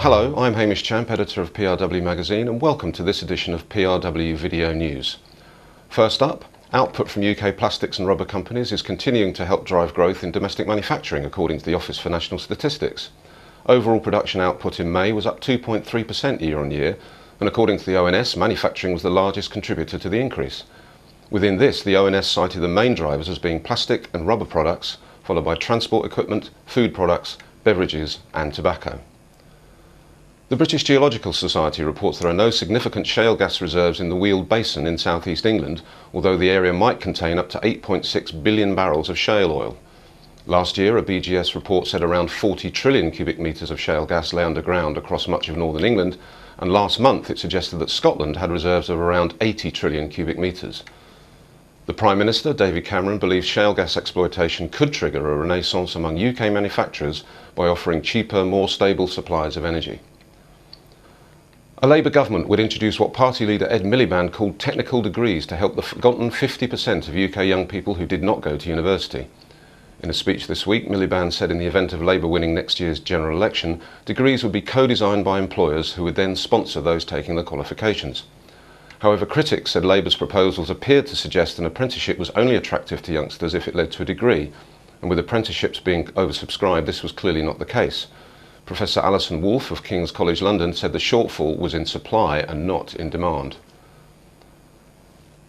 Hello, I'm Hamish Champ, editor of PRW magazine, and welcome to this edition of PRW Video News. First up, output from UK plastics and rubber companies is continuing to help drive growth in domestic manufacturing, according to the Office for National Statistics. Overall production output in May was up 2.3% year-on-year, and according to the ONS, manufacturing was the largest contributor to the increase. Within this, the ONS cited the main drivers as being plastic and rubber products, followed by transport equipment, food products, beverages and tobacco. The British Geological Society reports there are no significant shale gas reserves in the Weald Basin in southeast England, although the area might contain up to 8.6 billion barrels of shale oil. Last year, a BGS report said around 40 trillion cubic metres of shale gas lay underground across much of northern England, and last month it suggested that Scotland had reserves of around 80 trillion cubic metres. The Prime Minister, David Cameron, believes shale gas exploitation could trigger a renaissance among UK manufacturers by offering cheaper, more stable supplies of energy. A Labour government would introduce what party leader Ed Miliband called technical degrees to help the forgotten 50% of UK young people who did not go to university. In a speech this week, Miliband said in the event of Labour winning next year's general election, degrees would be co-designed by employers who would then sponsor those taking the qualifications. However, critics said Labour's proposals appeared to suggest an apprenticeship was only attractive to youngsters if it led to a degree, and with apprenticeships being oversubscribed, this was clearly not the case. Professor Alison Wolfe of King's College London said the shortfall was in supply and not in demand.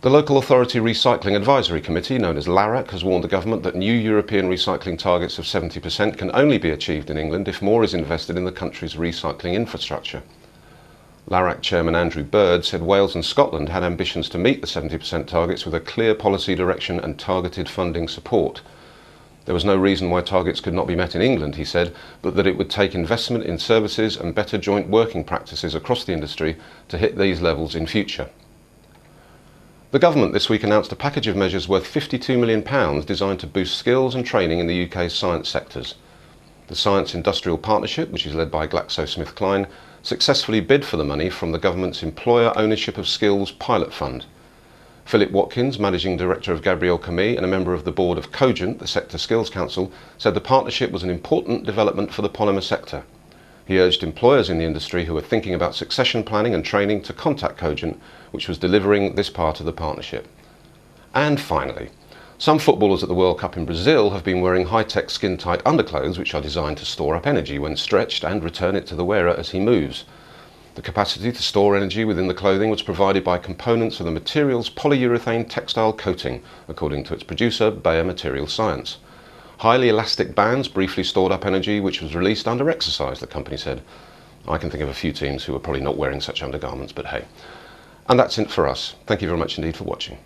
The Local Authority Recycling Advisory Committee, known as LARAC, has warned the government that new European recycling targets of 70% can only be achieved in England if more is invested in the country's recycling infrastructure. LARAC Chairman Andrew Bird said Wales and Scotland had ambitions to meet the 70% targets with a clear policy direction and targeted funding support. There was no reason why targets could not be met in England, he said, but that it would take investment in services and better joint working practices across the industry to hit these levels in future. The government this week announced a package of measures worth £52 million designed to boost skills and training in the UK's science sectors. The Science Industrial Partnership, which is led by GlaxoSmithKline, successfully bid for the money from the government's Employer Ownership of Skills Pilot Fund. Philip Watkins, Managing Director of Gabriel Camus and a member of the board of Cogent, the Sector Skills Council, said the partnership was an important development for the polymer sector. He urged employers in the industry who were thinking about succession planning and training to contact Cogent, which was delivering this part of the partnership. And finally, some footballers at the World Cup in Brazil have been wearing high-tech skin-tight underclothes which are designed to store up energy when stretched and return it to the wearer as he moves. The capacity to store energy within the clothing was provided by components of the material's polyurethane textile coating, according to its producer, Bayer Materials Science. Highly elastic bands briefly stored up energy which was released under exercise, the company said. I can think of a few teams who are probably not wearing such undergarments, but hey. And that's it for us. Thank you very much indeed for watching.